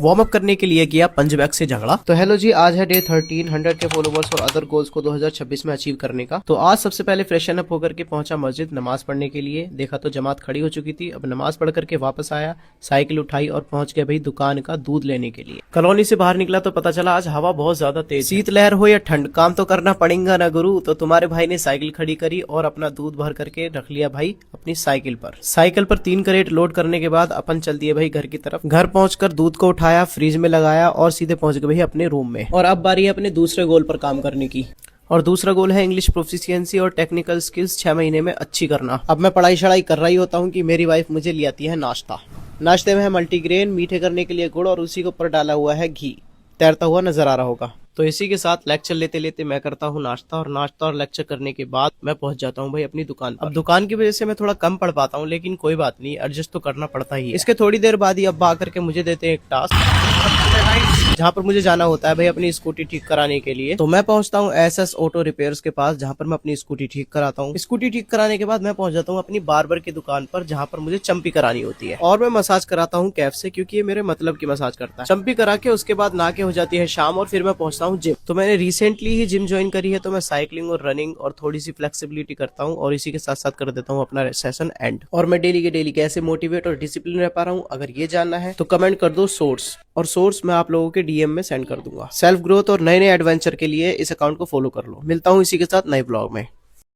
Warm up करने के लिए किया पंच बैग से झगड़ा। तो हेलो जी, आज है डे 13 100 के फॉलोवर्स और अदर गोल्स को 2026 में अचीव करने का। तो आज सबसे पहले फ्रेशन अप होकर के पहुंचा मस्जिद नमाज पढ़ने के लिए। देखा तो जमात खड़ी हो चुकी थी। अब नमाज पढ़ करके वापस आया, साइकिल उठाई और पहुंच गया भाई दुकान का दूध लेने के लिए। कॉलोनी से बाहर निकला तो पता चला आज हवा बहुत ज्यादा तेज। शीतलहर हो या ठंड, काम तो करना पड़ेगा ना गुरु। तो तुम्हारे भाई ने साइकिल खड़ी करी और अपना दूध भर करके रख लिया भाई अपनी साइकिल पर। साइकिल पर 3 कैरेट लोड करने के बाद अपन चल दिए भाई घर की तरफ। घर पहुंचकर दूध को उठाया, फ्रिज में लगाया और सीधे पहुंच गए भाई अपने रूम में। और अब बारी है अपने दूसरे गोल पर काम करने की। और दूसरा गोल है इंग्लिश प्रोफिशिएंसी और टेक्निकल स्किल्स 6 महीने में अच्छी करना। अब मैं पढ़ाई शढ़ाई कर रही होता हूँ कि मेरी वाइफ मुझे ले आती है नाश्ता। नाश्ते में है मल्टीग्रेन, मीठे करने के लिए गुड़ और उसी के ऊपर डाला हुआ है घी। तैरता हुआ नजर आ रहा होगा। तो इसी के साथ लेक्चर लेते लेते मैं करता हूँ नाश्ता, और नाश्ता और लेक्चर करने के बाद मैं पहुंच जाता हूँ भाई अपनी दुकान पर। अब दुकान की वजह से मैं थोड़ा कम पढ़ पाता हूँ, लेकिन कोई बात नहीं, एडजस्ट तो करना पड़ता ही है। इसके थोड़ी देर बाद ही अब आकर के मुझे देते हैं एक टास्क, जहाँ पर मुझे जाना होता है भाई अपनी स्कूटी ठीक कराने के लिए। तो मैं पहुंचता हूँ एसएस ऑटो रिपेयर्स के पास, जहाँ पर मैं अपनी स्कूटी ठीक कराता हूँ। स्कूटी ठीक कराने के बाद मैं पहुंच जाता हूँ अपनी बार्बर की दुकान पर, जहाँ पर मुझे चंपी करानी होती है। और मैं मसाज कराता हूँ कैफ से, क्योंकि ये मेरे मतलब की मसाज करता है। चंपी करा के उसके बाद नहा के हो जाती है शाम, और फिर मैं पहुंचता हूँ जिम। तो मैंने रिसेंटली ही जिम ज्वाइन करी है, तो मैं साइकिलिंग और रनिंग और थोड़ी सी फ्लेक्सिबिलिटी करता हूँ, और इसी के साथ साथ कर देता हूँ अपना सेशन एंड। और मैं डेली के डेली कैसे मोटिवेट और डिसिप्लिन रह पा रहा हूँ, अगर ये जानना है तो कमेंट कर दो सोर्स, और सोर्स मैं आप लोगों के डीएम में सेंड कर दूंगा। सेल्फ ग्रोथ और नए नए एडवेंचर के लिए इस अकाउंट को फॉलो कर लो। मिलता हूँ इसी के साथ नए ब्लॉग में।